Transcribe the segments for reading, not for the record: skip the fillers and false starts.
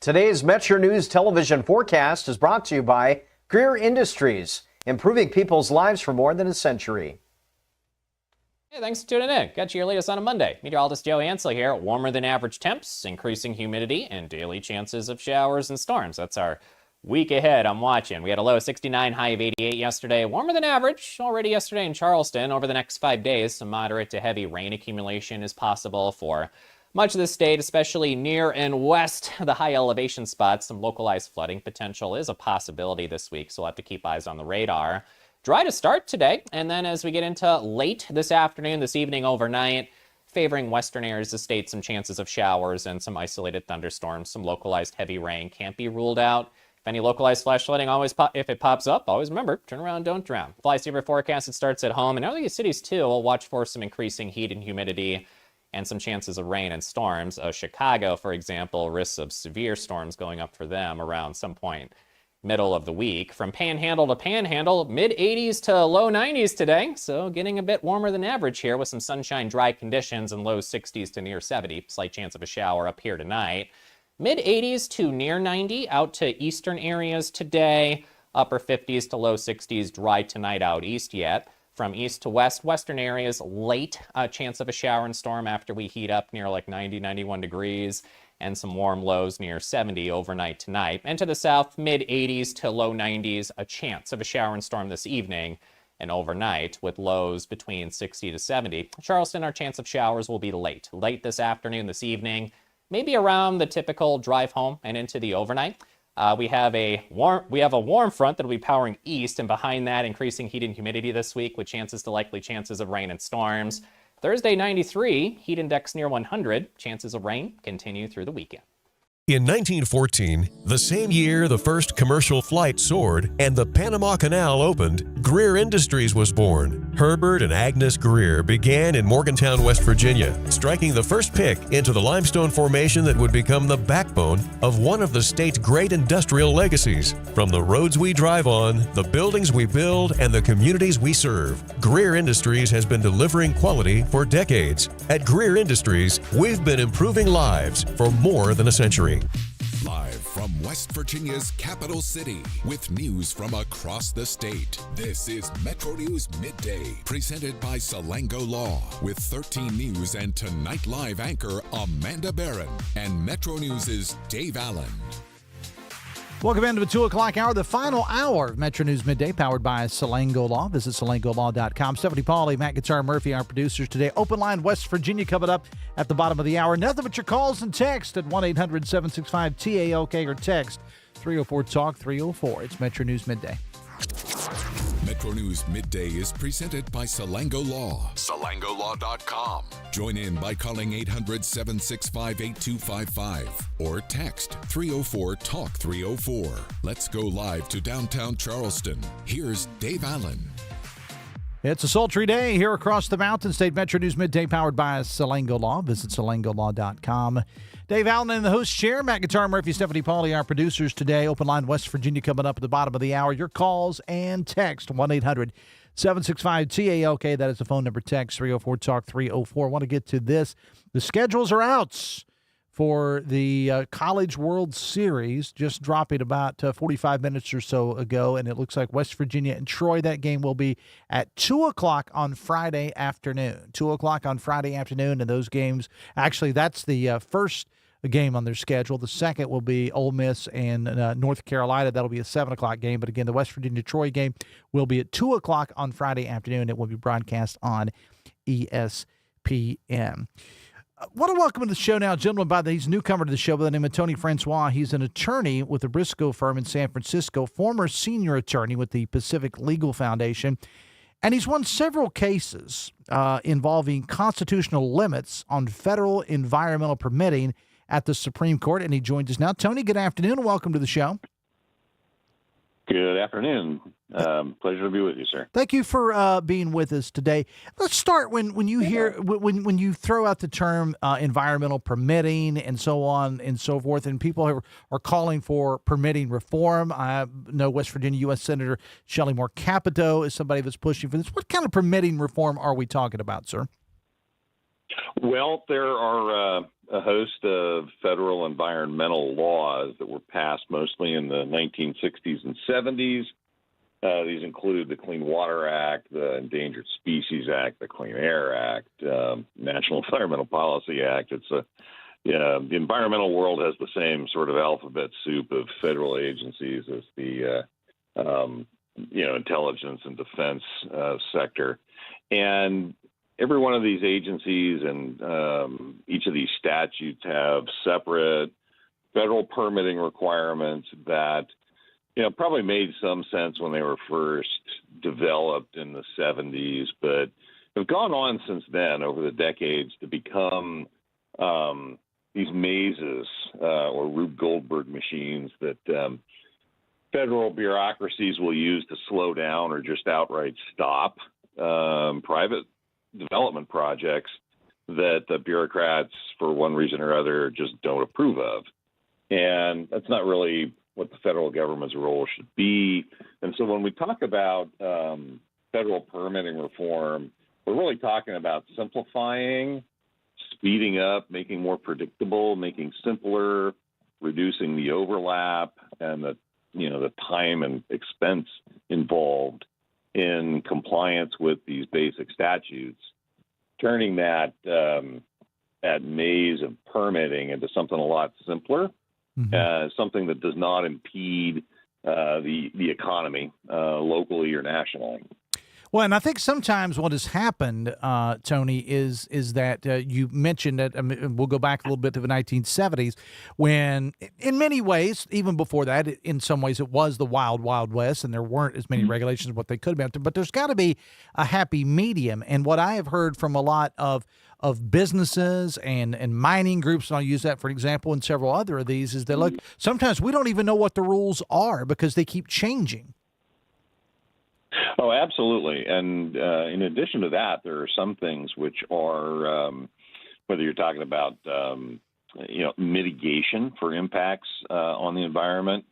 Today's Metro News television forecast is brought to you by Greer Industries, improving people's lives for more than a century. Hey, thanks for tuning in. Got you your latest on a Monday. Meteorologist Joe Ansel here. Warmer than average temps, increasing humidity, and daily chances of showers and storms. That's our week ahead I'm watching. We had a low of 69, high of 88 yesterday. Warmer than average already yesterday in Charleston. Over the next 5 days, some moderate to heavy rain accumulation is possible for much of the state, especially near and west the high elevation spots. Some localized flooding potential is a possibility this week, so we'll have to keep eyes on the radar. Dry to start today, and then as we get into late this afternoon, this evening, overnight, favoring western areas of the state, some chances of showers and some isolated thunderstorms. Some localized heavy rain can't be ruled out. If any localized flash flooding, if it pops up, always remember, turn around, don't drown. Fly saver forecast, it starts at home, and other cities too. We'll watch for some increasing heat and humidity and some chances of rain and storms. Chicago, for example, risks of severe storms going up for them around some point middle of the week. From panhandle to panhandle, mid-80s to low 90s today, so getting a bit warmer than average here with some sunshine, dry conditions, and low 60s to near 70. Slight chance of a shower up here tonight. Mid-80s to near 90 out to eastern areas today. Upper 50s to low 60s, dry tonight out east yet. From east to west, western areas, late chance of a shower and storm after we heat up near like 90, 91 degrees. And some warm lows near 70 overnight tonight. And to the south, mid-80s to low 90s, a chance of a shower and storm this evening and overnight with lows between 60 to 70. Charleston, our chance of showers will be late this afternoon, this evening, maybe around the typical drive home and into the overnight. We have a warm front that will be powering east, and behind that, increasing heat and humidity this week with likely chances of rain and storms. Thursday, 93, heat index near 100. Chances of rain continue through the weekend. In 1914, the same year the first commercial flight soared and the Panama Canal opened, Greer Industries was born. Herbert and Agnes Greer began in Morgantown, West Virginia, striking the first pick into the limestone formation that would become the backbone of one of the state's great industrial legacies. From the roads we drive on, the buildings we build, and the communities we serve, Greer Industries has been delivering quality for decades. At Greer Industries, we've been improving lives for more than a century. Live from West Virginia's capital city with news from across the state. This is Metro News Midday, presented by Salango Law with 13 News and Tonight Live anchor Amanda Barron and Metro News' Dave Allen. Welcome into the 2 o'clock hour, the final hour of Metro News Midday, powered by Salango Law. Visit salangolaw.com. Stephanie Pauly, Matt Guitar Murphy, our producers today. Open line West Virginia coming up at the bottom of the hour. Nothing but your calls and text at 1-800-765-TALK or text 304-TALK-304. It's Metro News Midday. Metro News Midday is presented by Salango Law. SalangoLaw.com. Join in by calling 800-765-8255 or text 304-TALK-304. Let's go live to downtown Charleston. Here's Dave Allen. It's a sultry day here across the mountain state. Metro News Midday powered by Salango Law. Visit salangolaw.com. Dave Allen in the host chair. Matt Guitar Murphy, Stephanie Pauly, our producers today. Open line West Virginia coming up at the bottom of the hour. Your calls and text 1-800-765-TALK. That is the phone number. Text 304-TALK-304. I want to get to this. The schedules are out for the College World Series, just dropping about 45 minutes or so ago, and it looks like West Virginia and Troy, that game will be at 2 o'clock on Friday afternoon. 2 o'clock on Friday afternoon, and those games, actually, that's the first game on their schedule. The second will be Ole Miss and North Carolina. That'll be a 7 o'clock game, but again, the West Virginia-Troy game will be at 2 o'clock on Friday afternoon. It will be broadcast on ESPN. I want to welcome to the show now a gentleman he's a newcomer to the show by the name of Tony Francois. He's an attorney with the Briscoe Firm in San Francisco, former senior attorney with the Pacific Legal Foundation, and he's won several cases involving constitutional limits on federal environmental permitting at the Supreme Court, and he joins us now. Tony, good afternoon and welcome to the show. Good afternoon. Pleasure to be with you, sir. Thank you for being with us today. Let's start when you hear when you throw out the term environmental permitting and so on and so forth, and people are calling for permitting reform. I know West Virginia U.S. Senator Shelley Moore Capito is somebody that's pushing for this. What kind of permitting reform are we talking about, sir? Well, there are a host of federal environmental laws that were passed mostly in the 1960s and 70s. These include the Clean Water Act, the Endangered Species Act, the Clean Air Act, National Environmental Policy Act. The environmental world has the same sort of alphabet soup of federal agencies as the intelligence and defense sector, and every one of these agencies and each of these statutes have separate federal permitting requirements that probably made some sense when they were first developed in the 70s, but have gone on since then over the decades to become these mazes or Rube Goldberg machines that federal bureaucracies will use to slow down or just outright stop private development projects that the bureaucrats, for one reason or other, just don't approve of. And that's not really what the federal government's role should be. And so when we talk about federal permitting reform, we're really talking about simplifying, speeding up, making more predictable, making simpler, reducing the overlap and the time and expense involved in compliance with these basic statutes, turning that maze of permitting into something a lot simpler, something that does not impede the economy locally or nationally. Well, and I think sometimes what has happened, Tony, is that you mentioned that. I mean, we'll go back a little bit to the 1970s, when, in many ways, even before that, in some ways, it was the wild, wild west, and there weren't as many regulations as what they could have been. But there's got to be a happy medium. And what I have heard from a lot of businesses and mining groups, and I'll use that for an example, and several other of these, is that look, sometimes we don't even know what the rules are because they keep changing. Oh, absolutely. And in addition to that, there are some things which are, whether you're talking about, mitigation for impacts on the environment,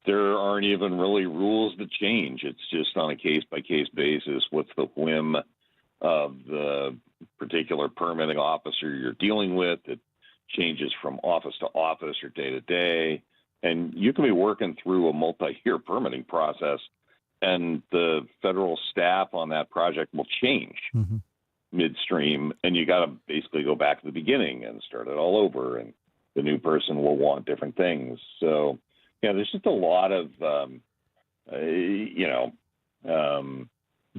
there aren't even really rules that change. It's just on a case-by-case basis. What's the whim of the particular permitting officer you're dealing with? It changes from office to office or day to day. And you can be working through a multi-year permitting process, and the federal staff on that project will change midstream, and you got to basically go back to the beginning and start it all over, and the new person will want different things. So, there's just a lot of,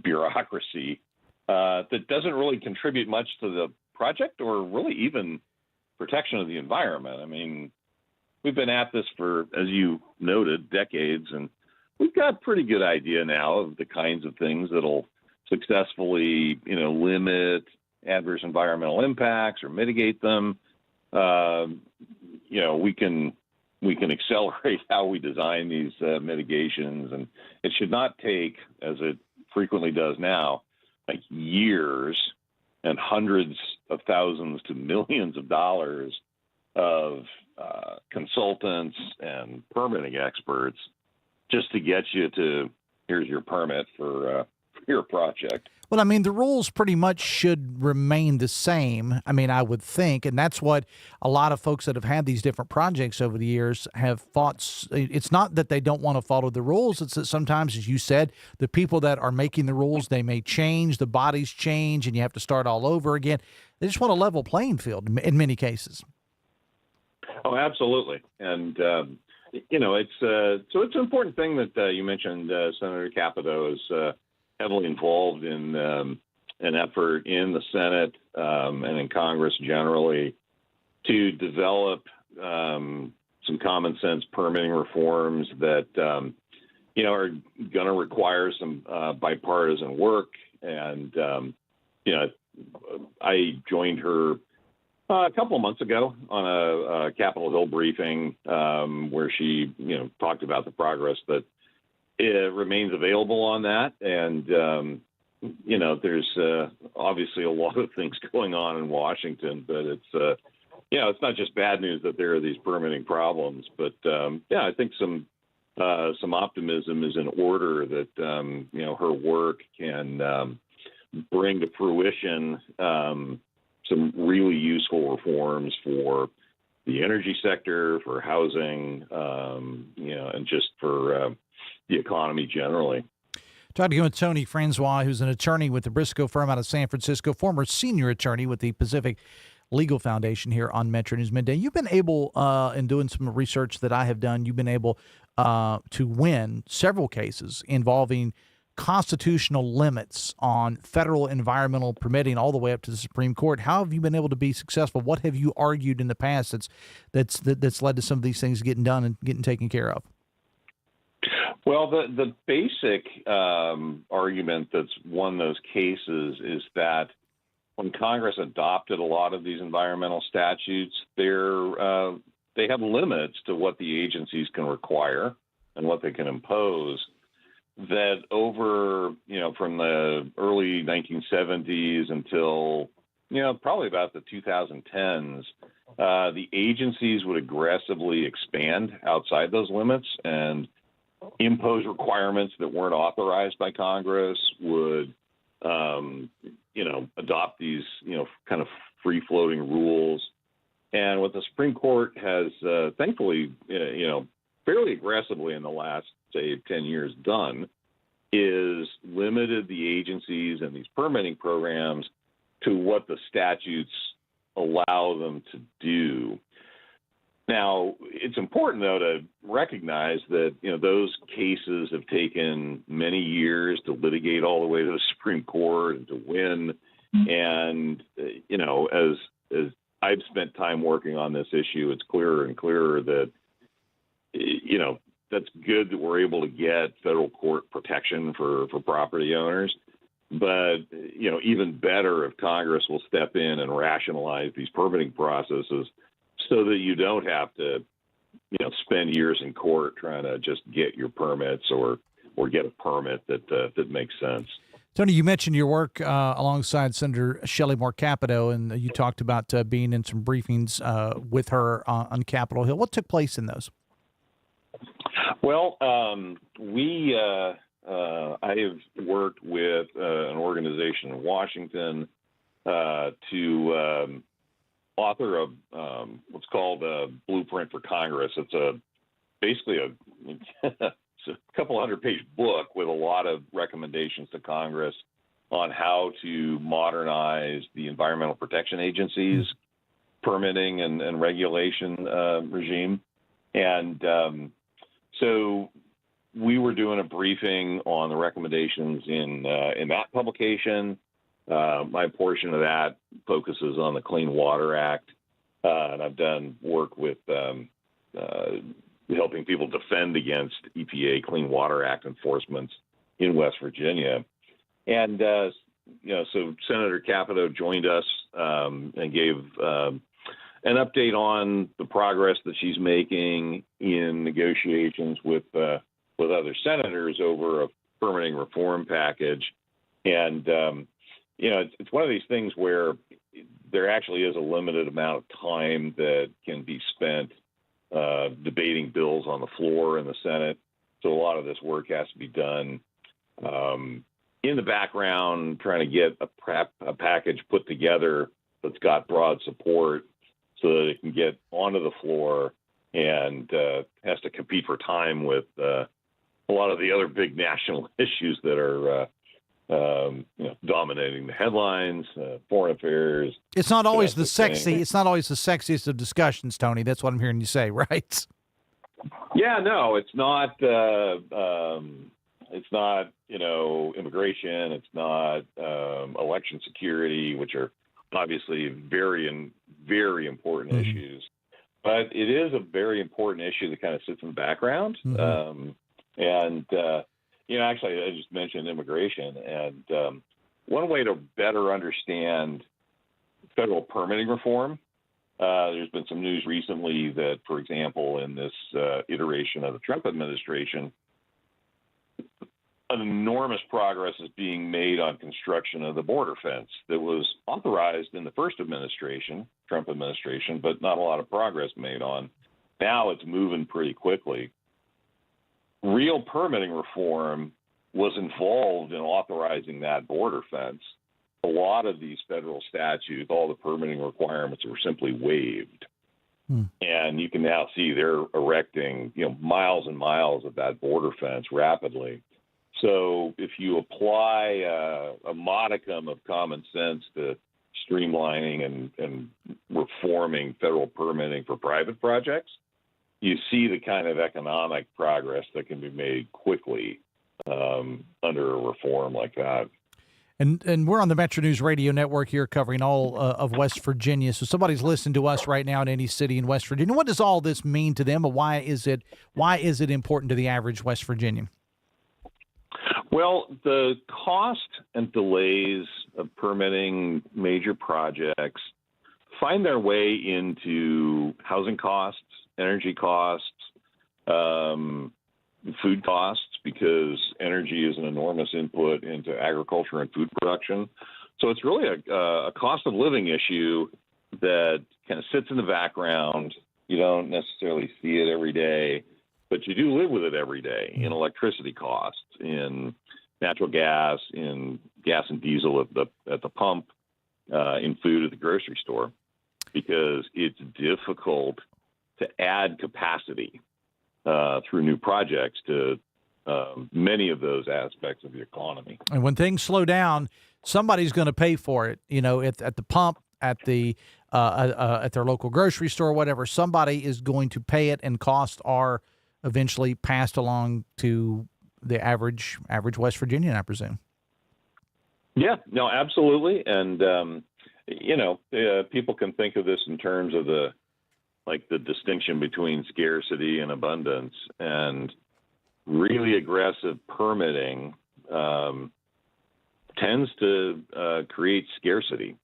bureaucracy that doesn't really contribute much to the project or really even protection of the environment. I mean, we've been at this for, as you noted, decades, and we've got a pretty good idea now of the kinds of things that'll successfully, limit adverse environmental impacts or mitigate them. We can accelerate how we design these mitigations, and it should not take, as it frequently does now, like years and hundreds of thousands to millions of dollars of consultants and permitting experts just to get you to, here's your permit for your project. Well, I mean, the rules pretty much should remain the same. I mean, I would think, and that's what a lot of folks that have had these different projects over the years have fought. It's not that they don't want to follow the rules. It's that sometimes, as you said, the people that are making the rules, they may change, the bodies change, and you have to start all over again. They just want a level playing field in many cases. Oh, absolutely. And, it's an important thing that you mentioned. Senator Capito is heavily involved in an effort in the Senate and in Congress generally to develop some common sense permitting reforms that, are going to require some bipartisan work. And, I joined her a couple of months ago on a Capitol Hill briefing where she, talked about the progress that it remains available on that. And, there's obviously a lot of things going on in Washington, but it's not just bad news that there are these permitting problems. But, I think some optimism is in order that, her work can bring to fruition some really useful reforms for the energy sector, for housing, and just for the economy generally. Talking with Tony Francois, who's an attorney with the Briscoe Firm out of San Francisco, former senior attorney with the Pacific Legal Foundation here on Metro News Midday. You've been able, in doing some research that I have done, you've been able to win several cases involving constitutional limits on federal environmental permitting all the way up to the Supreme Court. How have you been able to be successful? What have you argued in the past that's led to some of these things getting done and getting taken care of? Well, the basic argument that's won those cases is that when Congress adopted a lot of these environmental statutes, they have limits to what the agencies can require and what they can impose. That over, from the early 1970s until, probably about the 2010s, the agencies would aggressively expand outside those limits and impose requirements that weren't authorized by Congress, would, adopt these, kind of free-floating rules. And what the Supreme Court has, thankfully, fairly aggressively in the last, say, 10 years done is limited the agencies and these permitting programs to what the statutes allow them to do. Now, it's important, though, to recognize that, those cases have taken many years to litigate all the way to the Supreme Court and to win. And, as I've spent time working on this issue, it's clearer and clearer that, that's good that we're able to get federal court protection for property owners. But, even better if Congress will step in and rationalize these permitting processes so that you don't have to, spend years in court trying to just get your permits or get a permit that makes sense. Tony, you mentioned your work alongside Senator Shelley Moore Capito, and you talked about being in some briefings with her on Capitol Hill. What took place in those? Well, I have worked with an organization in Washington to author what's called a Blueprint for Congress. It's basically it's a couple 100-page book with a lot of recommendations to Congress on how to modernize the environmental protection agencies, permitting and regulation regime. And so we were doing a briefing on the recommendations in that publication. My portion of that focuses on the Clean Water Act, and I've done work with helping people defend against EPA Clean Water Act enforcements in West Virginia. And, so Senator Capito joined us and gave an update on the progress that she's making in negotiations with other senators over a permitting reform package. And, it's one of these things where there actually is a limited amount of time that can be spent debating bills on the floor in the Senate. So a lot of this work has to be done in the background, trying to get a package put together that's got broad support so that it can get onto the floor and has to compete for time with a lot of the other big national issues that are dominating the headlines, foreign affairs. It's not always the sexy. It's not always the sexiest of discussions, Tony. That's what I'm hearing you say, right? Yeah, no, it's not. It's not. Immigration. It's not election security, which are obviously very important issues. But it is a very important issue that kind of sits in the background. Actually, I just mentioned immigration, and one way to better understand federal permitting reform, there's been some news recently that, for example, in this iteration of the Trump administration, an enormous progress is being made on construction of the border fence that was authorized in the first administration, Trump administration, but not a lot of progress made on. Now it's moving pretty quickly. Real permitting reform was involved in authorizing that border fence. a lot of these federal statutes, all the permitting requirements were simply waived. And you can now see they're erecting, miles and miles of that border fence rapidly. So if you apply a modicum of common sense to streamlining and reforming federal permitting for private projects, you see the kind of economic progress that can be made quickly under a reform like that. And we're on the Metro News Radio Network here covering all of West Virginia. So somebody's listening to us right now in any city in West Virginia. What does all this mean to them, and why is it important to the average West Virginian? Well, the cost and delays of permitting major projects find their way into housing costs, energy costs, food costs, because energy is an enormous input into agriculture and food production. So it's really a cost of living issue that kind of sits in the background. You don't necessarily see it every day, but you do live with it every day in electricity costs, in natural gas, in gas and diesel at the pump, in food at the grocery store, because it's difficult to add capacity through new projects to many of those aspects of the economy. And when things slow down, somebody's going to pay for it. At the pump, at their local grocery store, whatever. Somebody is going to pay it, and costs are eventually passed along to the average West Virginian, I presume. Yeah, no, absolutely. And people can think of this in terms of the distinction between scarcity and abundance, and really aggressive permitting tends to create scarcity,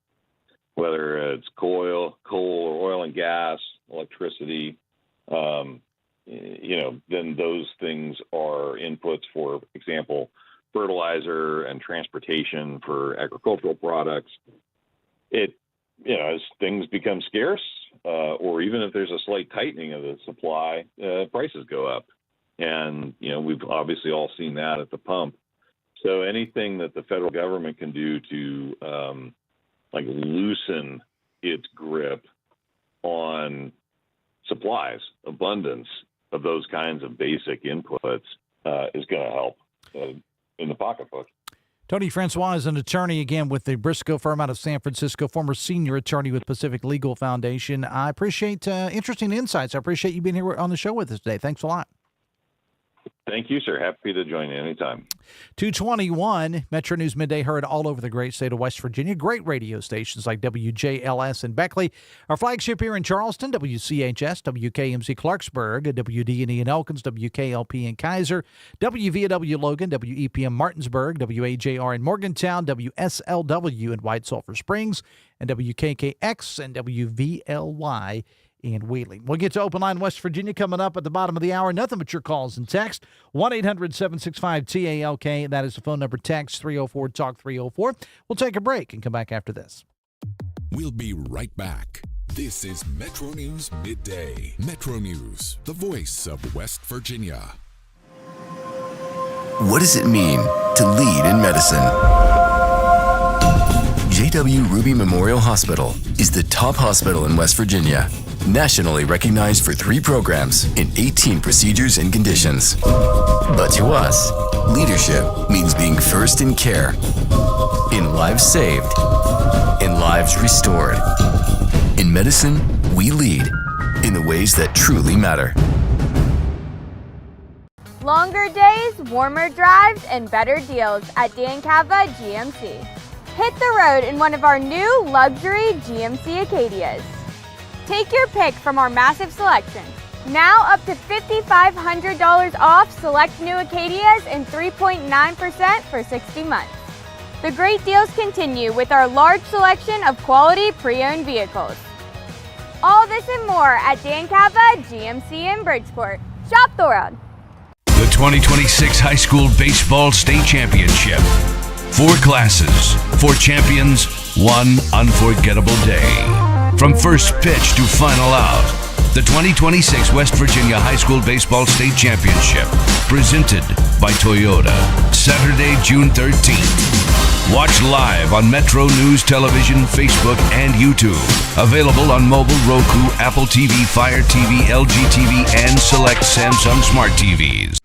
whether it's coal or oil and gas, electricity. Then those things are inputs, for example, fertilizer and transportation for agricultural products. As things become scarce, or even if there's a slight tightening of the supply, prices go up. And, we've obviously all seen that at the pump. So anything that the federal government can do to loosen its grip on supplies, abundance of those kinds of basic inputs is going to help in the pocketbook. Tony Francois is an attorney, again, with the Briscoe Firm out of San Francisco, former senior attorney with Pacific Legal Foundation. I appreciate interesting insights. I appreciate you being here on the show with us today. Thanks a lot. Thank you, sir. Happy to join you anytime. 221, Metro News Midday, heard all over the great state of West Virginia. Great radio stations like WJLS in Beckley. Our flagship here in Charleston, WCHS, WKMC Clarksburg, WDNE in Elkins, WKLP in Kaiser, WVW Logan, WEPM Martinsburg, WAJR in Morgantown, WSLW in White Sulphur Springs, and WKKX and WVLY in Wheeling. We'll get to Open Line West Virginia coming up at the bottom of the hour. Nothing but your calls and text. 1-800-765-TALK. That is the phone number. Text 304-TALK-304. We'll take a break and come back after this. We'll be right back. This is Metro News Midday. Metro News, the voice of West Virginia. What does it mean to lead in medicine? J.W. Ruby Memorial Hospital is the top hospital in West Virginia, nationally recognized for 3 programs in 18 procedures and conditions. But to us, leadership means being first in care, in lives saved, in lives restored. In medicine, we lead in the ways that truly matter. Longer days, warmer drives, and better deals at Dan Cava GMC. Hit the road in one of our new luxury GMC Acadias. Take your pick from our massive selection. Now up to $5,500 off select new Acadias and 3.9% for 60 months. The great deals continue with our large selection of quality pre-owned vehicles. All this and more at Dan Cava GMC in Bridgeport. Shop the road. The 2026 High School Baseball State Championship. 4 classes, 4 champions, 1 unforgettable day. From first pitch to final out, the 2026 West Virginia High School Baseball State Championship, presented by Toyota, Saturday, June 13th. Watch live on Metro News Television, Facebook, and YouTube. Available on mobile, Roku, Apple TV, Fire TV, LG TV, and select Samsung Smart TVs.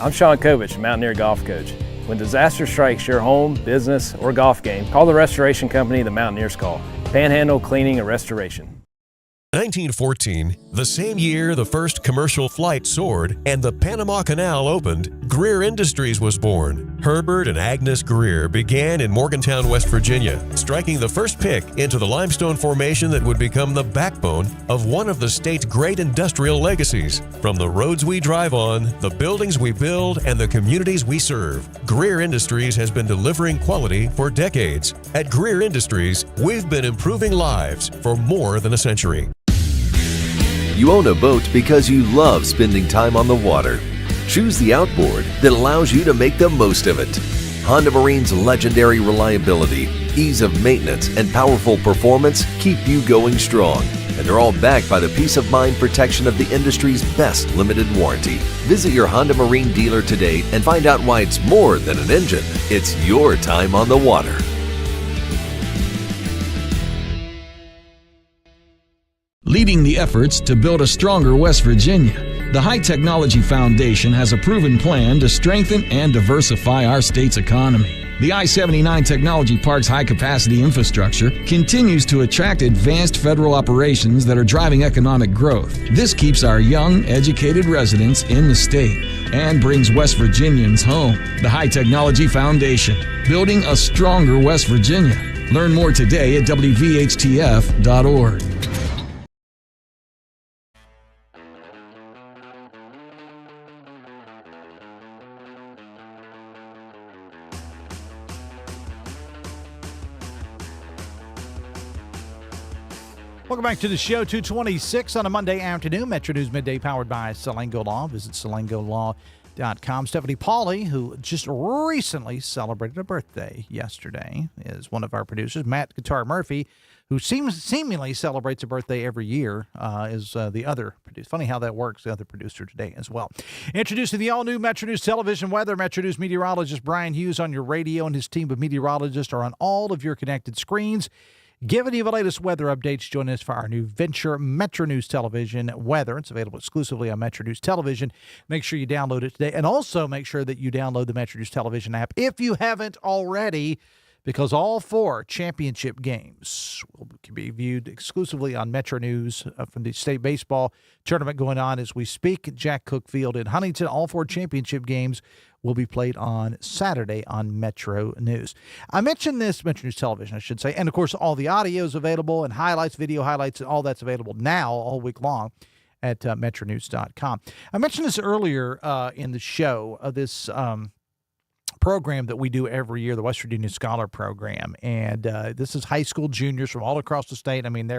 I'm Sean Kovich, Mountaineer Golf Coach. When disaster strikes your home, business, or golf game, call the restoration company the Mountaineers call. Panhandle Cleaning and Restoration. 1914, the same year the first commercial flight soared and the Panama Canal opened, Greer Industries was born. Herbert and Agnes Greer began in Morgantown, West Virginia, striking the first pick into the limestone formation that would become the backbone of one of the state's great industrial legacies. From the roads we drive on, the buildings we build, and the communities we serve, Greer Industries has been delivering quality for decades. At Greer Industries, we've been improving lives for more than a century. You own a boat because you love spending time on the water. Choose the outboard that allows you to make the most of it. Honda Marine's legendary reliability, ease of maintenance, and powerful performance keep you going strong. And they're all backed by the peace of mind protection of the industry's best limited warranty. Visit your Honda Marine dealer today and find out why it's more than an engine. It's your time on the water. Leading the efforts to build a stronger West Virginia, the High Technology Foundation has a proven plan to strengthen and diversify our state's economy. The I-79 Technology Park's high-capacity infrastructure continues to attract advanced federal operations that are driving economic growth. This keeps our young, educated residents in the state and brings West Virginians home. The High Technology Foundation, building a stronger West Virginia. Learn more today at WVHTF.org. Welcome back to the show, 226 on a Monday afternoon. Metro News Midday powered by Salango Law. Visit salangolaw.com. Stephanie Pauley, who just recently celebrated a birthday yesterday, is one of our producers. Matt Guitar Murphy, who seemingly celebrates a birthday every year, is the other producer. Funny how that works, the other producer today as well. Introducing the all-new Metro News television weather. Metro News meteorologist Brian Hughes on your radio, and his team of meteorologists are on all of your connected screens, giving you the latest weather updates. Join us for our new venture, Metro News Television Weather. It's available exclusively on Metro News Television. Make sure you download it today. And also make sure that you download the Metro News Television app if you haven't already, because all 4 championship games will be viewed exclusively on Metro News from the state baseball tournament going on as we speak. Jack Cook Field in Huntington, all 4 championship games will be played on Saturday on Metro News. I mentioned this, Metro News Television, I should say, and of course all the audio is available and highlights, video highlights, and all that's available now all week long at metronews.com. I mentioned this earlier in the show, this program that we do every year, the West Virginia Scholar Program, and this is high school juniors from all across the state. I mean,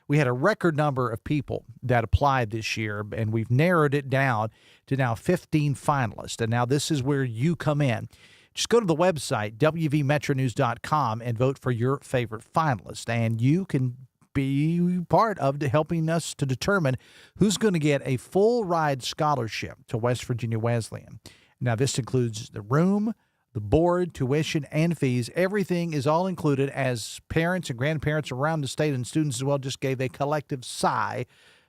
we had a record number of people that applied this year, and we've narrowed it down to now 15 finalists. And now this is where you come in. Just go to the website, wvmetronews.com, and vote for your favorite finalist. And you can be part of helping us to determine who's going to get a full ride scholarship to West Virginia Wesleyan. Now, this includes the room, the board, tuition, and fees. Everything is all included, as parents and grandparents around the state and students as well just gave a collective sigh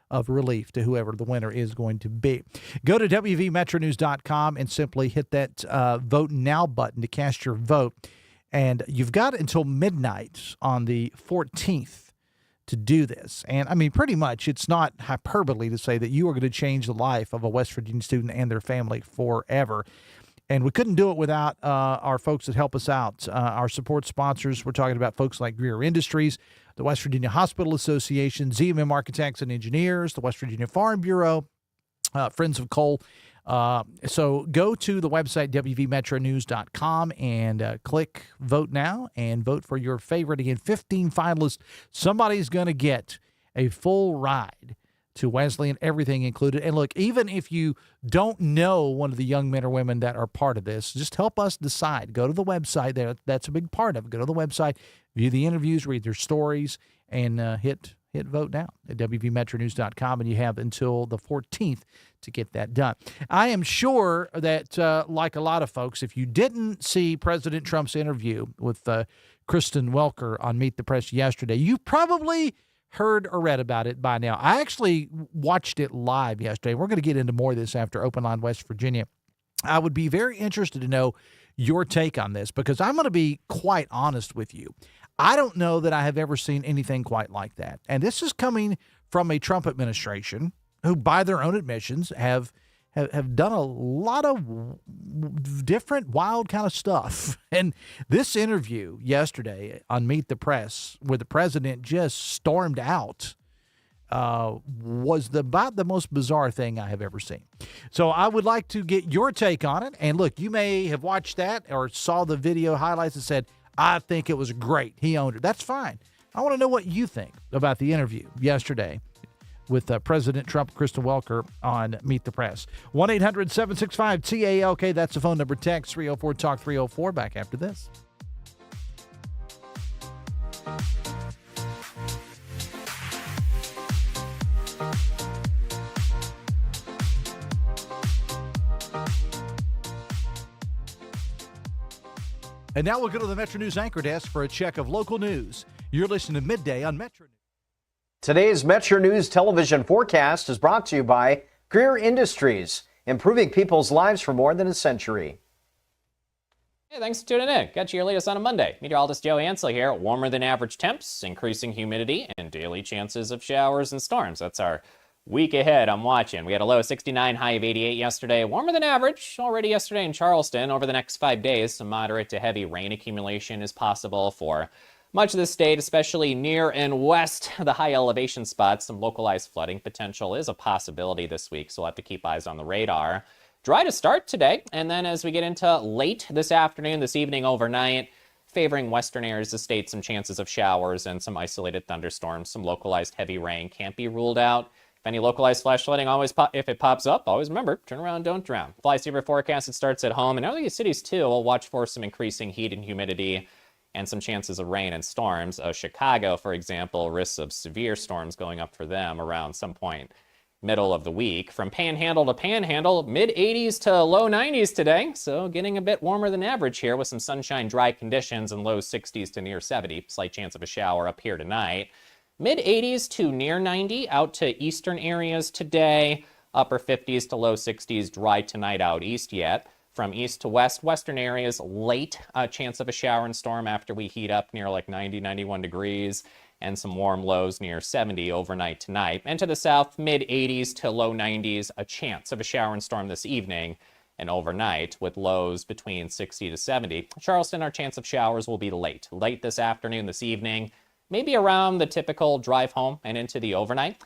of relief to whoever the winner is going to be. Go to wvmetronews.com and simply hit that Vote Now button to cast your vote. And you've got until midnight on the 14th to do this. And, I mean, pretty much it's not hyperbole to say that you are going to change the life of a West Virginia student and their family forever. And we couldn't do it without our folks that help us out, our support sponsors. We're talking about folks like Greer Industries, the West Virginia Hospital Association, ZMM Architects and Engineers, the West Virginia Farm Bureau, Friends of Coal. So go to the website, wvmetronews.com, and click Vote Now and vote for your favorite. Again, 15 finalists. Somebody's going to get a full ride to Wesleyan, everything included. And look, even if you don't know one of the young men or women that are part of this, just help us decide. Go to the website there. That's a big part of it. Go to the website, view the interviews, read their stories, and hit vote now at WVMetroNews.com, and you have until the 14th to get that done. I am sure that, like a lot of folks, if you didn't see President Trump's interview with Kristen Welker on Meet the Press yesterday, you probably heard or read about it by now. I actually watched it live yesterday. We're going to get into more of this after Open Line West Virginia. I would be very interested to know your take on this, because I'm going to be quite honest with you. I don't know that I have ever seen anything quite like that. And this is coming from a Trump administration who, by their own admissions, have done a lot of different wild kind of stuff. And this interview yesterday on Meet the Press, where the president just stormed out, was about the most bizarre thing I have ever seen. So I would like to get your take on it. And look, you may have watched that or saw the video highlights and said, I think it was great. He owned it. That's fine. I want to know what you think about the interview yesterday with President Trump, Kristen Welker on Meet the Press. 1-800-765-TALK. That's the phone number. Text 304-TALK-304. Back after this. And now we'll go to the Metro News anchor desk for a check of local news. You're listening to Midday on Metro News. Today's Metro News television forecast is brought to you by Greer Industries, improving people's lives for more than a century. Hey, thanks for tuning in. Got you your latest on a Monday. Meteorologist Joe Ansel here. Warmer than average temps, increasing humidity, and daily chances of showers and storms. That's our week ahead. I'm watching. We had a low of 69, high of 88 yesterday. Warmer than average already yesterday in Charleston. Over the next 5 days, some moderate to heavy rain accumulation is possible for much of the state, especially near and west the high elevation spots. Some localized flooding potential is a possibility this week, so we'll have to keep eyes on the radar. Dry to start today, and then as we get into late this afternoon, this evening, overnight, favoring western areas of the state, some chances of showers and some isolated thunderstorms. Some localized heavy rain can't be ruled out. If any localized flash flooding, if it pops up, always remember, turn around, don't drown. Fly saver forecast, it starts at home. And other cities, too, will watch for some increasing heat and humidity and some chances of rain and storms. Chicago, for example, risks of severe storms going up for them around some point middle of the week. From Panhandle to Panhandle, mid-80s to low 90s today. So getting a bit warmer than average here with some sunshine, dry conditions, and low 60s to near 70. Slight chance of a shower up here tonight. Mid-80s to near 90 out to eastern areas today. Upper 50s to low 60s, dry tonight out east yet. From east to west, western areas, late chance of a shower and storm after we heat up near like 90, 91 degrees. And some warm lows near 70 overnight tonight. And to the south, mid-80s to low 90s, a chance of a shower and storm this evening and overnight with lows between 60 to 70. Charleston, our chance of showers will be late this afternoon, this evening. Maybe around the typical drive home and into the overnight.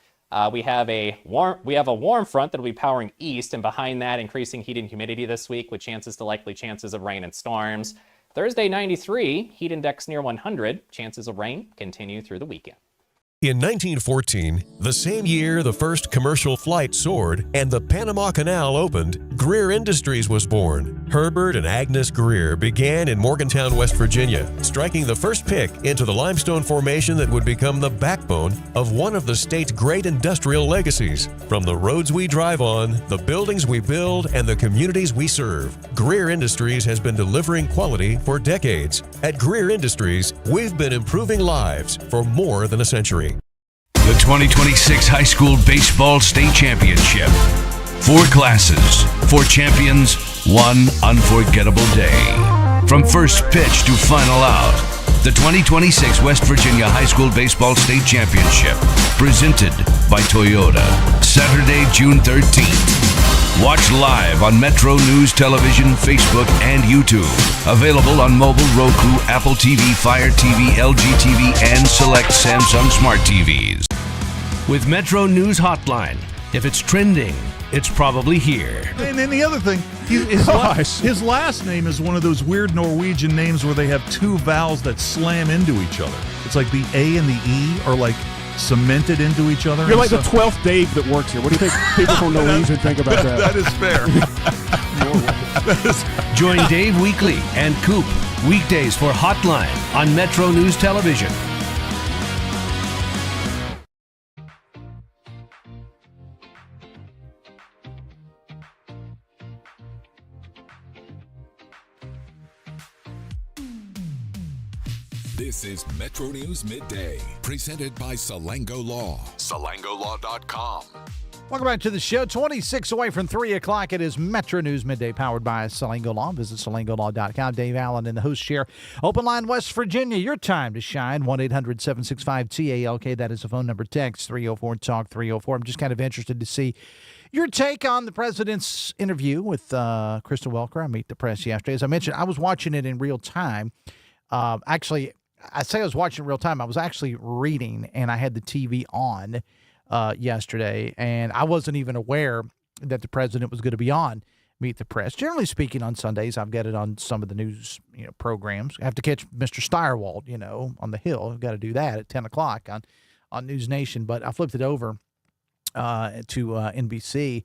We have a warm front that will be powering east, and behind that, increasing heat and humidity this week with likely chances of rain and storms. Thursday, 93, heat index near 100. Chances of rain continue through the weekend. In 1914, the same year the first commercial flight soared and the Panama Canal opened, Greer Industries was born. Herbert and Agnes Greer began in Morgantown, West Virginia, striking the first pick into the limestone formation that would become the backbone of one of the state's great industrial legacies. From the roads we drive on, the buildings we build, and the communities we serve, Greer Industries has been delivering quality for decades. At Greer Industries, we've been improving lives for more than a century. The 2026 High School Baseball State Championship. 4 classes, 4 champions, 1 unforgettable day. From first pitch to final out, the 2026 West Virginia High School Baseball State Championship, presented by Toyota, Saturday, June 13th. Watch live on Metro News Television, Facebook, and YouTube. Available on mobile, Roku, Apple TV, Fire TV, LG TV, and select Samsung Smart TVs. With Metro News Hotline, if it's trending, it's probably here. And then the other thing, his last name is one of those weird Norwegian names where they have 2 vowels that slam into each other. It's like the A and the E are like cemented into each other. You're like the 12th Dave that works here. What do you think people from Norwegian think about that? That is fair. Join Dave Weekly and Coop weekdays for Hotline on Metro News Television. This is Metro News Midday, presented by Salango Law. SalangoLaw.com. Welcome back to the show. 26 away from 3 o'clock. It is Metro News Midday, powered by Salango Law. Visit SalangoLaw.com. Dave Allen in the host chair. Open line, West Virginia. Your time to shine. 1-800-765-TALK. That is the phone number. Text 304-TALK-304. I'm just kind of interested to see your take on the president's interview with Krista Welker. I Meet the Press yesterday. As I mentioned, I was watching it in real time. Actually, I say I was watching real time. I was actually reading, and I had the TV on yesterday, and I wasn't even aware that the president was going to be on Meet the Press. Generally speaking, on Sundays, I've got it on some of the news programs. I have to catch Mr. Steyerwald, on the Hill. I've got to do that at 10 o'clock on News Nation. But I flipped it over to NBC,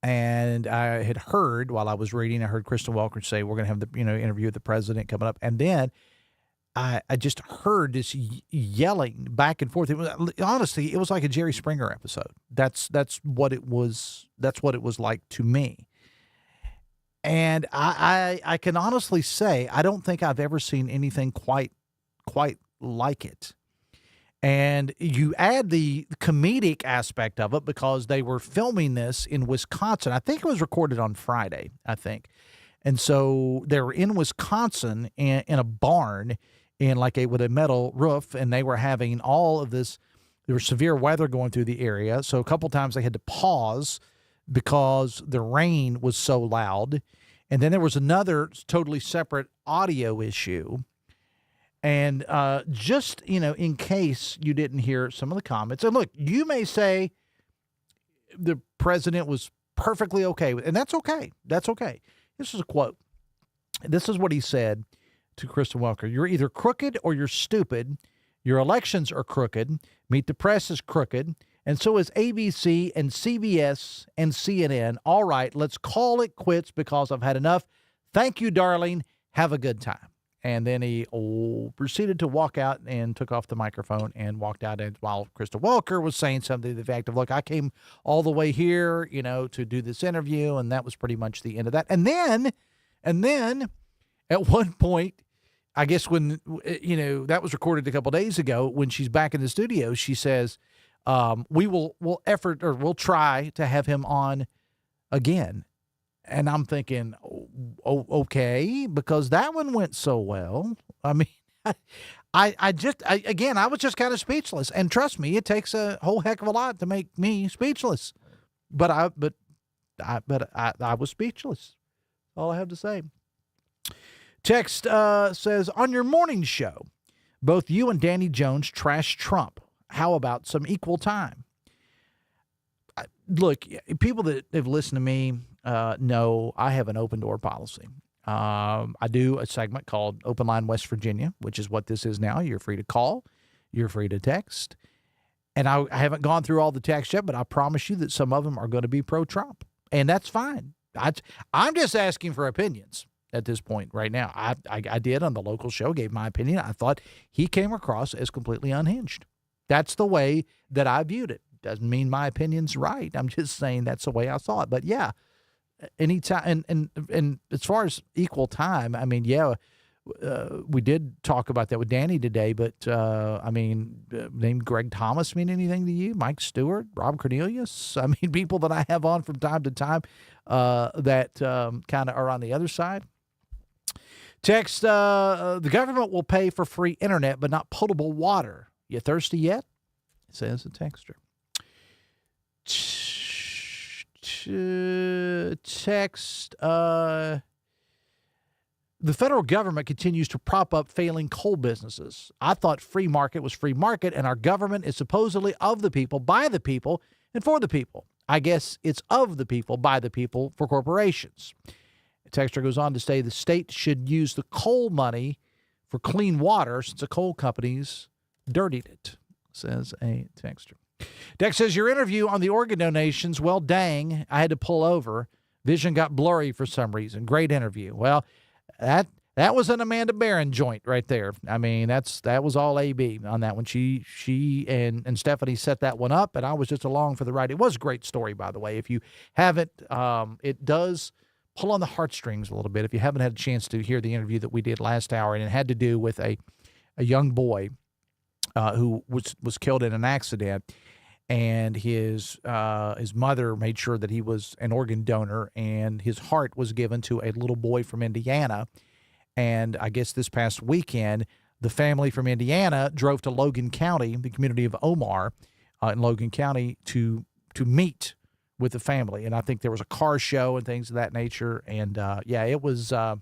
and I had heard while I was reading, I heard Krista Welker say, we're going to have the interview with the president coming up. And then I just heard this yelling back and forth. Honestly, it was like a Jerry Springer episode. That's what it was. That's what it was like to me. And I can honestly say I don't think I've ever seen anything quite like it. And you add the comedic aspect of it because they were filming this in Wisconsin. I think it was recorded on Friday, And so they were in Wisconsin in a barn with a metal roof, and they were having all of this. There was severe weather going through the area. So a couple times they had to pause because the rain was so loud. And then there was another totally separate audio issue. And just, in case you didn't hear some of the comments, and look, you may say the president was perfectly okay with, and that's okay. That's okay. This is a quote. This is what he said to Krista Welker. You're either crooked or you're stupid. Your elections are crooked. Meet the Press is crooked. And so is ABC and CBS and CNN. All right, let's call it quits because I've had enough. Thank you, darling. Have a good time. And then he proceeded to walk out and took off the microphone and walked out. And while Krista Welker was saying something to the effect of, look, I came all the way here, to do this interview. And that was pretty much the end of that. And then at one point, I guess when, that was recorded a couple days ago, when she's back in the studio, she says, we'll try to have him on again. And I'm thinking, okay, because that one went so well. I mean, I was just kind of speechless. And trust me, it takes a whole heck of a lot to make me speechless. But I was speechless. All I have to say. Text says, on your morning show, both you and Danny Jones trash Trump. How about some equal time? Look, people that have listened to me know I have an open door policy. I do a segment called Open Line West Virginia, which is what this is now. You're free to call. You're free to text. And I haven't gone through all the texts yet, but I promise you that some of them are going to be pro-Trump. And that's fine. I'm just asking for opinions at this point right now. I did on the local show, gave my opinion. I thought he came across as completely unhinged. That's the way that I viewed it. Doesn't mean my opinion's right. I'm just saying that's the way I saw it. But yeah, anytime and as far as equal time, I mean, yeah, we did talk about that with Danny today. But name Greg Thomas mean anything to you? Mike Stewart, Rob Cornelius? I mean, people that I have on from time to time that kind of are on the other side. Text: the government will pay for free internet, but not potable water. You thirsty yet? Says the texter. Text, the federal government continues to prop up failing coal businesses. I thought free market was free market, and our government is supposedly of the people, by the people, and for the people. I guess it's of the people, by the people, for corporations. The texter goes on to say the state should use the coal money for clean water since the coal companies dirtied it. says a texter. Dex says, your interview on the organ donations, well, dang, I had to pull over. Vision got blurry for some reason. Great interview. Well, that was an Amanda Barron joint right there. I mean, that was all AB on that one. She and Stephanie set that one up, and I was just along for the ride. It was a great story, by the way. If you haven't, it does pull on the heartstrings a little bit. If you haven't had a chance to hear the interview that we did last hour, and it had to do with a young boy who was killed in an accident, and his mother made sure that he was an organ donor, and his heart was given to a little boy from Indiana. And I guess this past weekend, the family from Indiana drove to Logan County, the community of Omar in Logan County, to meet with the family. And I think there was a car show and things of that nature. And it was a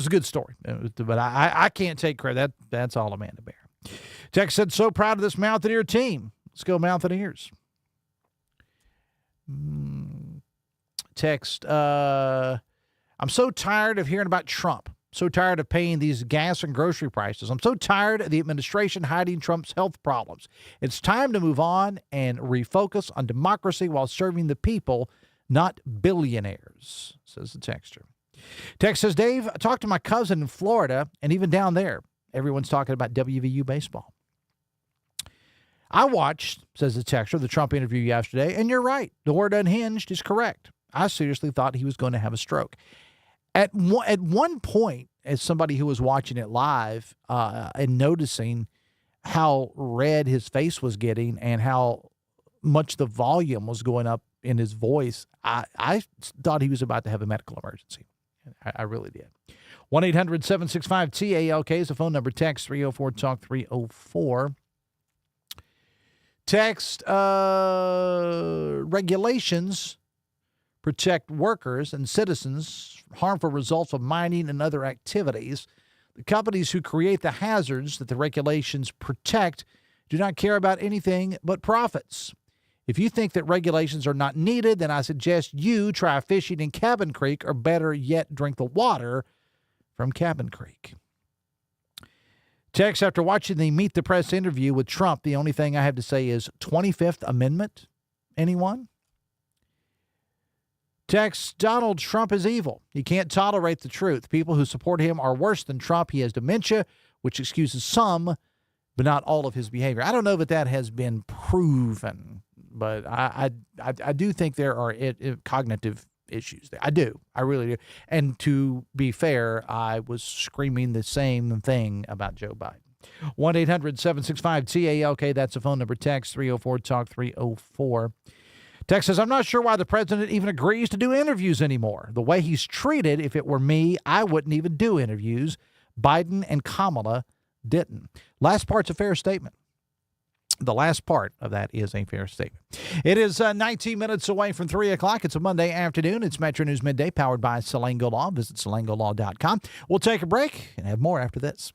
good story. But I can't take credit. That's all Amanda Barron. Tex said, so proud of this Mountaineer team. Let's go Mountaineers. Text, I'm so tired of hearing about Trump. So tired of paying these gas and grocery prices. I'm so tired of the administration hiding Trump's health problems. It's time to move on and refocus on democracy while serving the people, not billionaires, says the texter. Text says, Dave, I talked to my cousin in Florida, and even down there, everyone's talking about WVU baseball. I watched, says the texter, the Trump interview yesterday, and you're right. The word unhinged is correct. I seriously thought he was going to have a stroke. At one point, as somebody who was watching it live and noticing how red his face was getting and how much the volume was going up in his voice, I thought he was about to have a medical emergency. I really did. 1-800-765-TALK is the phone number. Text 304-TALK-304. Text regulations protect workers and citizens from harmful results of mining and other activities. The companies who create the hazards that the regulations protect do not care about anything but profits. If you think that regulations are not needed, then I suggest you try fishing in Cabin Creek, or better yet, drink the water from Cabin Creek. Text, after watching the Meet the Press interview with Trump, the only thing I have to say is 25th Amendment. Anyone? Text, Donald Trump is evil. He can't tolerate the truth. People who support him are worse than Trump. He has dementia, which excuses some, but not all of his behavior. I don't know that has been proven, but I do think there are cognitive issues there. I do. I really do. And to be fair, I was screaming the same thing about Joe Biden. 1-800-765-TALK. That's the phone number. Text 304-TALK-304. Text says, I'm not sure why the president even agrees to do interviews anymore. The way he's treated, if it were me, I wouldn't even do interviews. Biden and Kamala didn't. Last part's a fair statement. The last part of that is a fair statement. It is 19 minutes away from 3 o'clock. It's a Monday afternoon. It's Metro News Midday, powered by Salango Law. Visit salangolaw.com. We'll take a break and have more after this.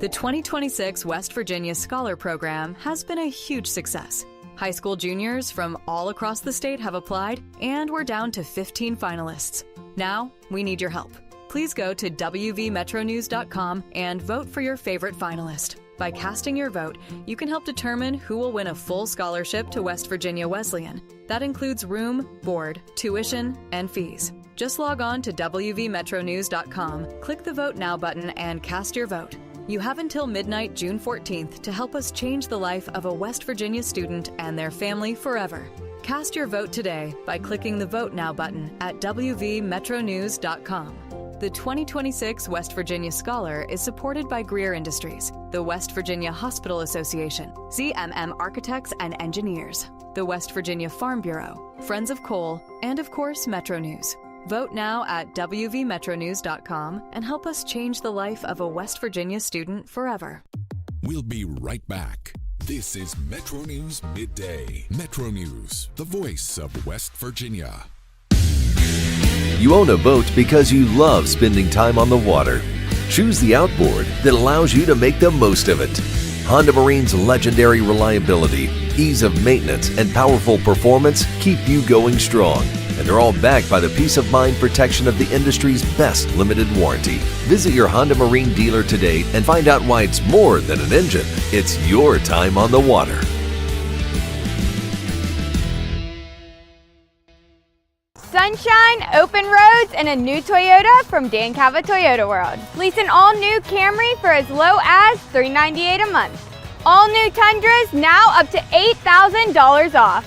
The 2026 West Virginia Scholar Program has been a huge success. High school juniors from all across the state have applied, and we're down to 15 finalists. Now, we need your help. Please go to wvmetronews.com and vote for your favorite finalist. By casting your vote, you can help determine who will win a full scholarship to West Virginia Wesleyan. That includes room, board, tuition, and fees. Just log on to wvmetronews.com, click the Vote Now button, and cast your vote. You have until midnight, June 14th, to help us change the life of a West Virginia student and their family forever. Cast your vote today by clicking the Vote Now button at wvmetronews.com. The 2026 West Virginia Scholar is supported by Greer Industries, the West Virginia Hospital Association, ZMM Architects and Engineers, the West Virginia Farm Bureau, Friends of Coal, and of course, Metro News. Vote now at wvmetronews.com and help us change the life of a West Virginia student forever. We'll be right back. This is Metro News Midday. Metro News, the voice of West Virginia. You own a boat because you love spending time on the water. Choose the outboard that allows you to make the most of it. Honda Marine's legendary reliability, ease of maintenance, and powerful performance keep you going strong. and they're all backed by the peace of mind protection of the industry's best limited warranty. Visit your Honda Marine dealer today and find out why it's more than an engine. It's your time on the water. Sunshine, open roads, and a new Toyota from Dan Cava Toyota World. Lease an all-new Camry for as low as $398 a month. All new Tundras now up to $8,000 off.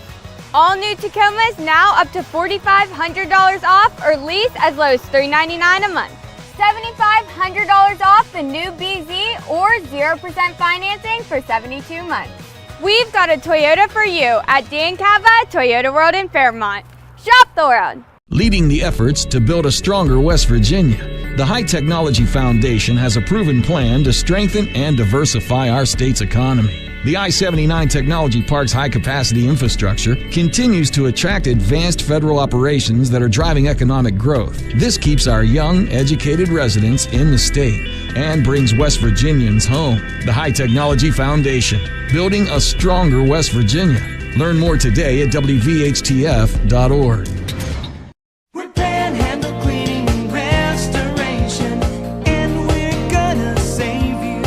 All new Tacomas now up to $4,500 off or lease as low as $399 a month. $7,500 off the new BZ or 0% financing for 72 months. We've got a Toyota for you at Dan Cava Toyota World in Fairmont. Shop the world. Leading the efforts to build a stronger West Virginia, the High Technology Foundation has a proven plan to strengthen and diversify our state's economy. The I-79 Technology Park's high-capacity infrastructure continues to attract advanced federal operations that are driving economic growth. This keeps our young, educated residents in the state and brings West Virginians home. The High Technology Foundation, building a stronger West Virginia. Learn more today at WVHTF.org. We're Panhandle Cleaning and Restoration, and we're gonna save you.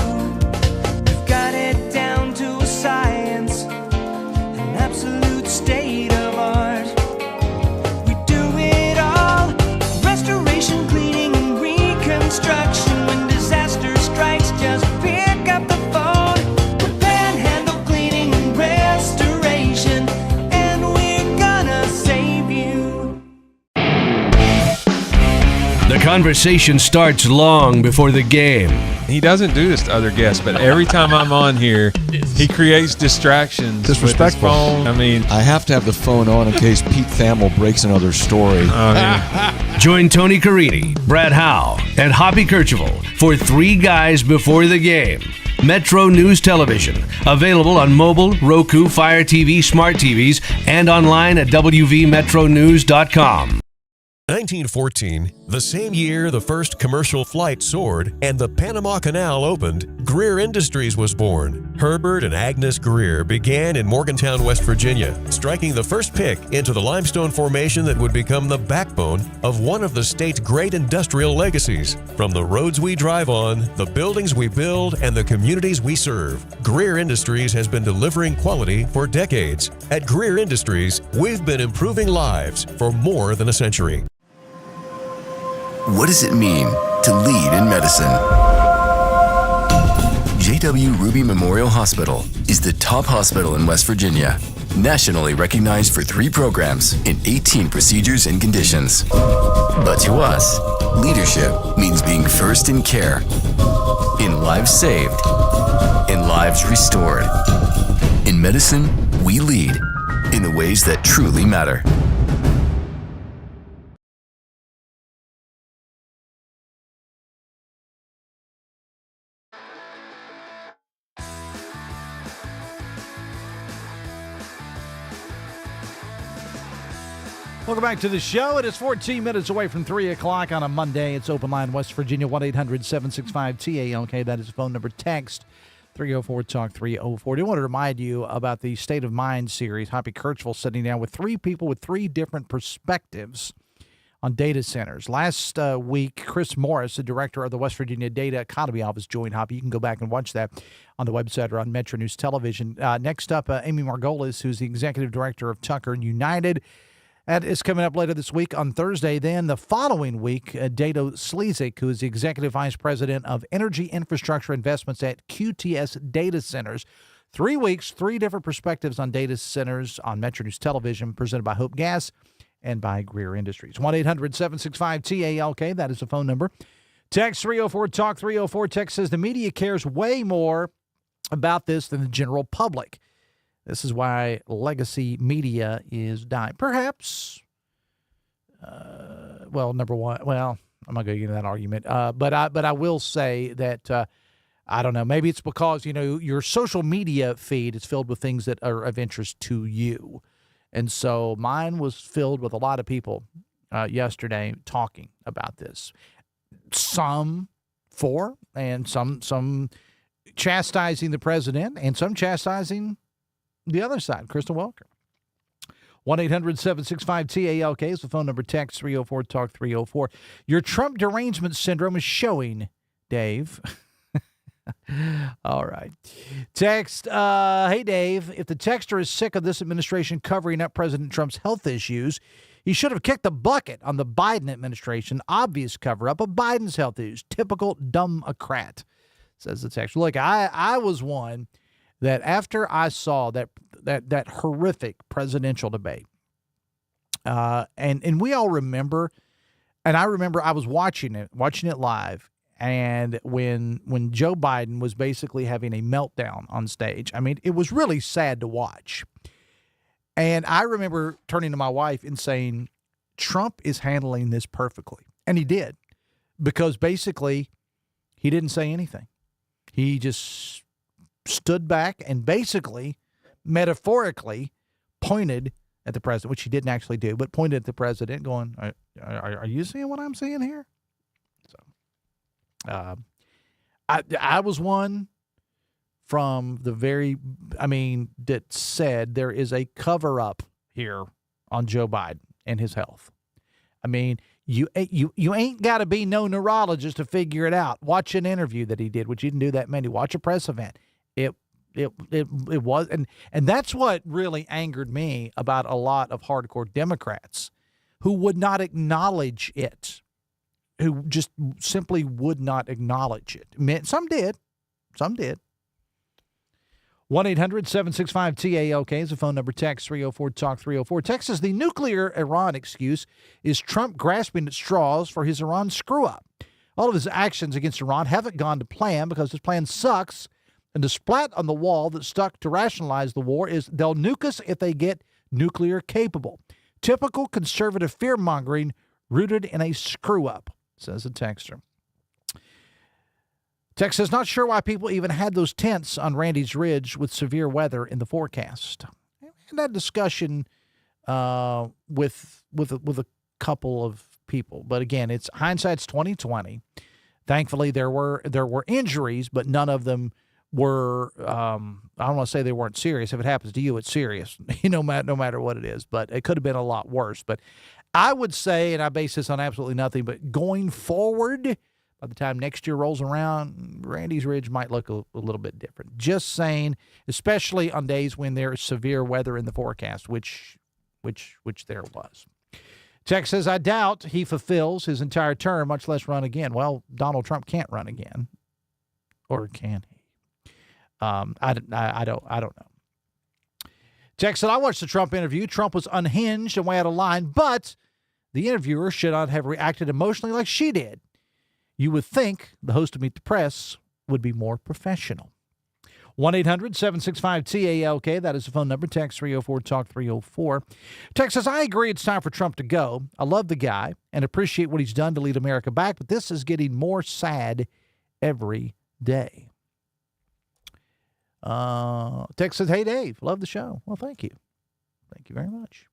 We've got it down to a science, an absolute state of art. We do it all, restoration, cleaning, and reconstruction. When disaster strikes, just pick up the phone. We're Panhandle Cleaning and Restoration, and we're gonna save you. The conversation starts long before the game. He doesn't do this to other guests, but every time I'm on here, he creates distractions. Disrespectful. With his phone. I mean, I have to have the phone on in case Pete Thamel breaks another story. Join Tony Carini, Brad Howe, and Hoppy Kercheval for Three Guys Before the Game. Metro News Television, available on mobile, Roku, Fire TV, smart TVs, and online at wvmetronews.com. 1914, the same year the first commercial flight soared and the Panama Canal opened, Greer Industries was born. Herbert and Agnes Greer began in Morgantown, West Virginia, striking the first pick into the limestone formation that would become the backbone of one of the state's great industrial legacies. From the roads we drive on, the buildings we build, and the communities we serve, Greer Industries has been delivering quality for decades. At Greer Industries, we've been improving lives for more than a century. What does it mean to lead in medicine? J.W. Ruby Memorial Hospital is the top hospital in West Virginia, nationally recognized for 3 programs in 18 procedures and conditions. But to us, leadership means being first in care, in lives saved, in lives restored. In medicine, we lead in the ways that truly matter. Welcome back to the show. It is 14 minutes away from 3 o'clock on a Monday. It's Open Line West Virginia, 1-800-765-TALK. That is the phone number. Text 304-TALK-304. I want to remind you about the State of Mind series. Hoppy Kercheval sitting down with 3 people with 3 different perspectives on data centers. Last week, Chris Morris, the director of the West Virginia Data Economy Office, joined Hoppy. You can go back and watch that on the website or on Metro News Television. Next up, Amy Margolis, who's the executive director of Tucker United. That is coming up later this week on Thursday. Then the following week, Dato Slezik, who is the Executive Vice President of Energy Infrastructure Investments at QTS Data Centers. 3 weeks, 3 different perspectives on data centers on Metro News Television, presented by Hope Gas and by Greer Industries. 1-800-765-TALK. That is the phone number. Text 304-TALK-304. Text says the media cares way more about this than the general public. This is why legacy media is dying. Perhaps, number one, I'm not going to get into that argument. But I will say that, I don't know, maybe it's because, your social media feed is filled with things that are of interest to you. And so mine was filled with a lot of people yesterday talking about this. Some for, and some chastising the president, and some chastising the other side, Kristen Welker. 1-800-765-TALK is the phone number. Text 304-TALK-304. Your Trump derangement syndrome is showing, Dave. All right. Text, hey, Dave, if the texter is sick of this administration covering up President Trump's health issues, he should have kicked the bucket on the Biden administration. Obvious cover-up of Biden's health issues. Typical dumb-ocrat, says the texter. Look, I was one that after I saw that horrific presidential debate, and we all remember, and I remember I was watching it live, and when Joe Biden was basically having a meltdown on stage, I mean, it was really sad to watch. And I remember turning to my wife and saying, Trump is handling this perfectly. And he did, because basically he didn't say anything. He just stood back and basically, metaphorically, pointed at the president, which he didn't actually do, but pointed at the president going, are you seeing what I'm seeing here? So I was one from the very, that said there is a cover-up here on Joe Biden and his health. I mean, you ain't got to be no neurologist to figure it out. Watch an interview that he did, which he didn't do that many. Watch a press event. It was, and that's what really angered me about a lot of hardcore Democrats who would not acknowledge it, who just simply would not acknowledge it. Some did. 1-800-765-TALK is the phone number. Text 304-TALK-304. Text says the nuclear Iran excuse is Trump grasping at straws for his Iran screw-up. All of his actions against Iran haven't gone to plan because his plan sucks, and the splat on the wall that stuck to rationalize the war is they'll nuke us if they get nuclear capable. Typical conservative fear-mongering rooted in a screw-up, says the texter. Text says, not sure why people even had those tents on Randy's Ridge with severe weather in the forecast. And that discussion with a couple of people. But again, it's hindsight's 2020. Thankfully, there were injuries, but none of them were, I don't want to say they weren't serious. If it happens to you, it's serious, no matter what it is. But it could have been a lot worse. But I would say, and I base this on absolutely nothing, but going forward, by the time next year rolls around, Randy's Ridge might look a little bit different. Just saying, especially on days when there is severe weather in the forecast, which there was. Text says, I doubt he fulfills his entire term, much less run again. Well, Donald Trump can't run again. Or can he? I don't know. Text said, I watched the Trump interview. Trump was unhinged and way out of line, but the interviewer should not have reacted emotionally like she did. You would think the host of Meet the Press would be more professional. 1-800-765-TALK. That is the phone number. Text 304-TALK-304. Text says, I agree it's time for Trump to go. I love the guy and appreciate what he's done to lead America back, but this is getting more sad every day. Text says, hey, Dave, love the show. Well, thank you. Thank you very much.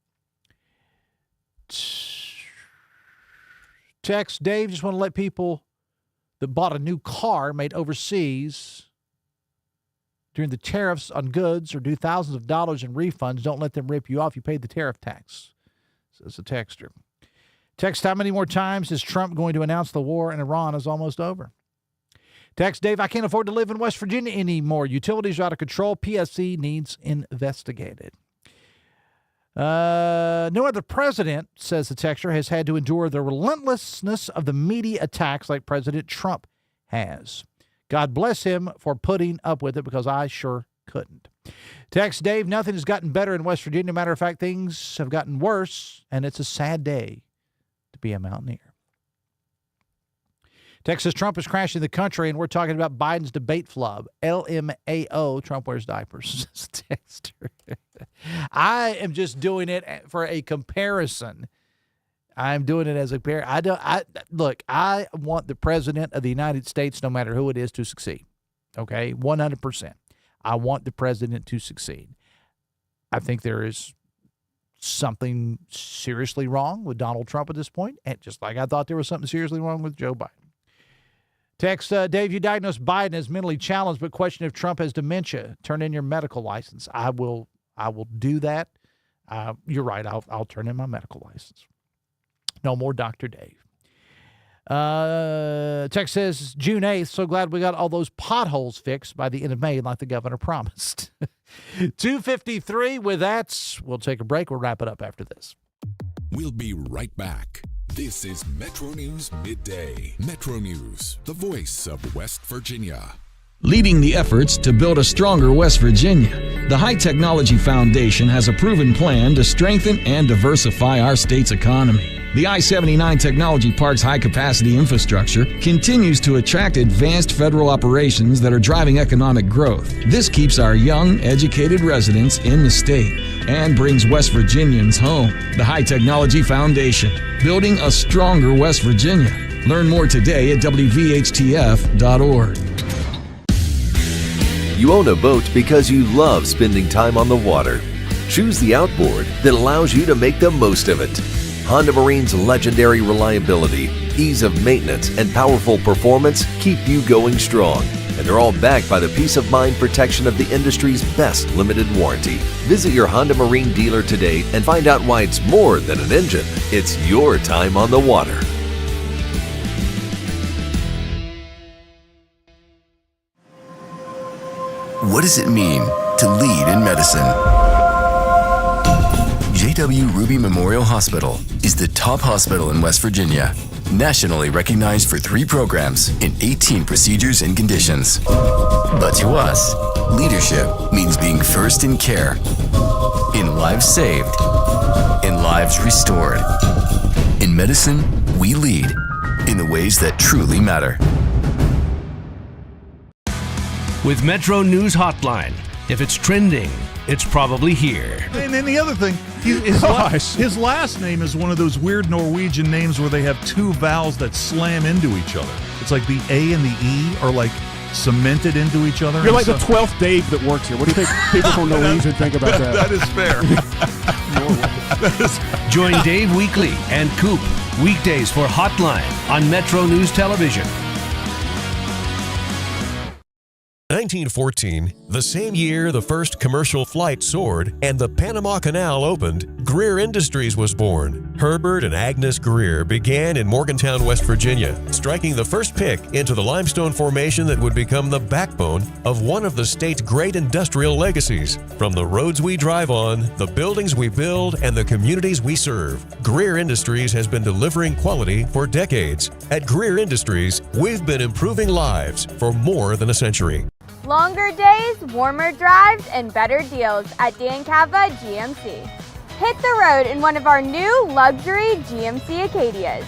Text, Dave, just want to let people that bought a new car made overseas during the tariffs on goods or do thousands of dollars in refunds, don't let them rip you off. You paid the tariff tax, says the texter. Text, how many more times is Trump going to announce the war in Iran is almost over? Text, Dave, I can't afford to live in West Virginia anymore. Utilities are out of control. PSC needs investigated. No other president, says the texter, has had to endure the relentlessness of the media attacks like President Trump has. God bless him for putting up with it, because I sure couldn't. Text, Dave, nothing has gotten better in West Virginia. Matter of fact, things have gotten worse, and it's a sad day to be a Mountaineer. Texas, Trump is crashing the country, and we're talking about Biden's debate flub. LMAO, Trump wears diapers. Texter. I am just doing it for a comparison. I'm doing it as a pair. Look, I want the president of the United States, no matter who it is, to succeed. Okay, 100%. I want the president to succeed. I think there is something seriously wrong with Donald Trump at this point, and just like I thought there was something seriously wrong with Joe Biden. Text, Dave, you diagnosed Biden as mentally challenged, but question if Trump has dementia. Turn in your medical license. I will do that. You're right. I'll turn in my medical license. No more Dr. Dave. Text says, June 8th, so glad we got all those potholes fixed by the end of May like the governor promised. 2:53 with that. We'll take a break. We'll wrap it up after this. We'll be right back. This is Metro News Midday. Metro News, the voice of West Virginia. Leading the efforts to build a stronger West Virginia, the High Technology Foundation has a proven plan to strengthen and diversify our state's economy. The I-79 Technology Park's high-capacity infrastructure continues to attract advanced federal operations that are driving economic growth. This keeps our young, educated residents in the state and brings West Virginians home. The High Technology Foundation, building a stronger West Virginia. Learn more today at WVHTF.org. You own a boat because you love spending time on the water. Choose the outboard that allows you to make the most of it. Honda Marine's legendary reliability, ease of maintenance, and powerful performance keep you going strong. And they're all backed by the peace of mind protection of the industry's best limited warranty. Visit your Honda Marine dealer today and find out why it's more than an engine. It's your time on the water. What does it mean to lead in medicine? J.W. Ruby Memorial Hospital is the top hospital in West Virginia, nationally recognized for 3 programs in 18 procedures and conditions. But to us, leadership means being first in care, in lives saved, in lives restored. In medicine, we lead in the ways that truly matter. With Metro News Hotline, if it's trending, it's probably here. And then the other thing, his last name is one of those weird Norwegian names where they have 2 vowels that slam into each other. It's like the A and the E are like cemented into each other. You're like the 12th Dave that works here. What do you think people from Norwegian think about that? That is fair. Join Dave Weekly and Coop weekdays for Hotline on Metro News Television. 1914, the same year the first commercial flight soared and the Panama Canal opened, Greer Industries was born. Herbert and Agnes Greer began in Morgantown, West Virginia, striking the first pick into the limestone formation that would become the backbone of one of the state's great industrial legacies. From the roads we drive on, the buildings we build, and the communities we serve, Greer Industries has been delivering quality for decades. At Greer Industries, we've been improving lives for more than a century. Longer days, warmer drives, and better deals at Dan Cava GMC. Hit the road in one of our new luxury GMC Acadias.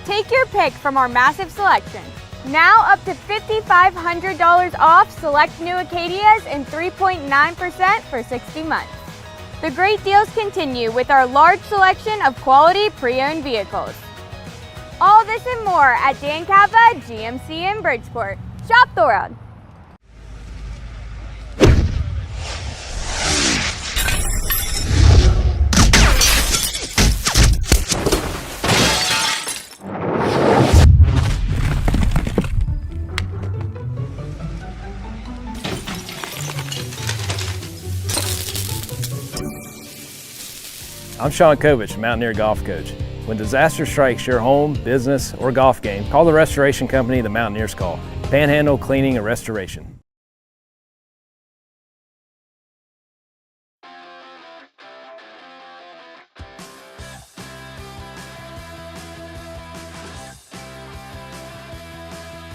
Take your pick from our massive selection. Now up to $5,500 off select new Acadias and 3.9% for 60 months. The great deals continue with our large selection of quality pre-owned vehicles. All this and more at Dan Cava GMC in Bridgeport. Shop the world. I'm Sean Kovich, Mountaineer Golf Coach. When disaster strikes your home, business, or golf game, call the restoration company the Mountaineers call. Panhandle Cleaning and Restoration.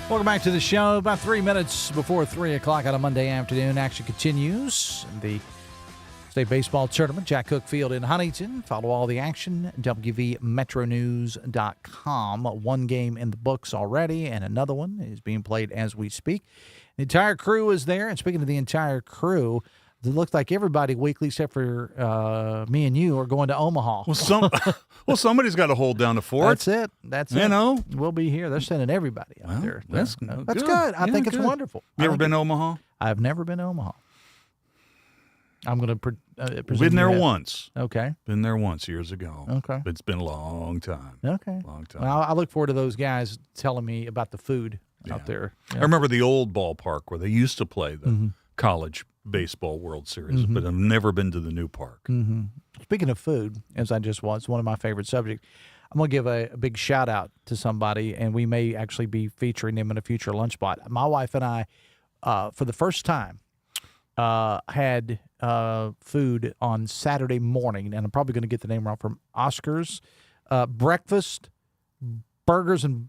Welcome back to the show. About 3 minutes before 3 o'clock on a Monday afternoon. Action continues in the State Baseball Tournament, Jack Cook Field in Huntington. Follow all the action, WVMetronews.com. 1 game in the books already, and another one is being played as we speak. The entire crew is there, and speaking of the entire crew, it looks like everybody weekly except for me and you are going to Omaha. Well, somebody's got to hold down the fort. That's it. You know, we'll be here. They're sending everybody out there. That's good. I think it's wonderful. You ever been to Omaha? I've never been to Omaha. I'm going to presume been there once. Okay. Been there once years ago. Okay. It's been a long time. Okay. Long time. Well, I look forward to those guys telling me about the food out there. I remember the old ballpark where they used to play the college baseball World Series, but I've never been to the new park. Speaking of food, as I just was, one of my favorite subjects, I'm going to give a big shout out to somebody, and we may actually be featuring them in a future lunch spot. My wife and I, for the first time, had food on Saturday morning, and I'm probably going to get the name wrong, from Oscar's Breakfast, Burgers, and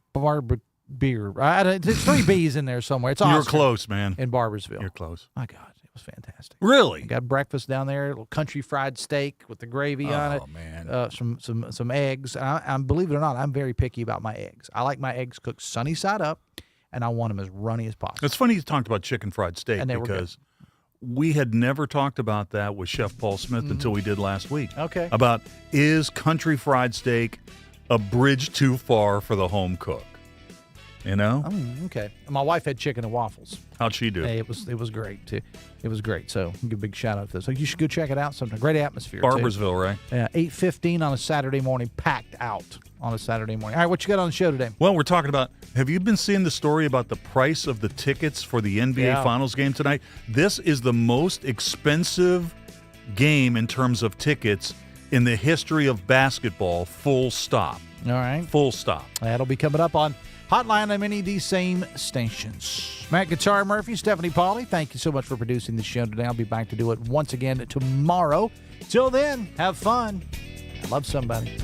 Beer. It's 3 B's in there somewhere. It's You're Oscar close, man. in Barboursville. You're close. My God, it was fantastic. Really? We got breakfast down there, a little country fried steak with the gravy on it. Oh, man. Some eggs. I believe it or not, I'm very picky about my eggs. I like my eggs cooked sunny side up, and I want them as runny as possible. It's funny you talked about chicken fried steak And they were because we had never talked about that with Chef Paul Smith until we did last week. Okay. About, is country fried steak a bridge too far for the home cook? You know? Oh, okay. My wife had chicken and waffles. How'd she do? Hey, it was great too. It was great. So give a big shout out to this. So you should go check it out sometime. Great atmosphere. Barboursville, right? 8:15 on a Saturday morning, packed out on a Saturday morning. All right, what you got on the show today? Well, we're talking about, have you been seeing the story about the price of the tickets for the NBA Finals game tonight? This is the most expensive game in terms of tickets in the history of basketball, full stop. All right. Full stop. That'll be coming up on Hotline on many of these same stations. Matt Guitar Murphy, Stephanie Pauly, thank you so much for producing the show today. I'll be back to do it once again tomorrow. Till then, have fun. Love somebody.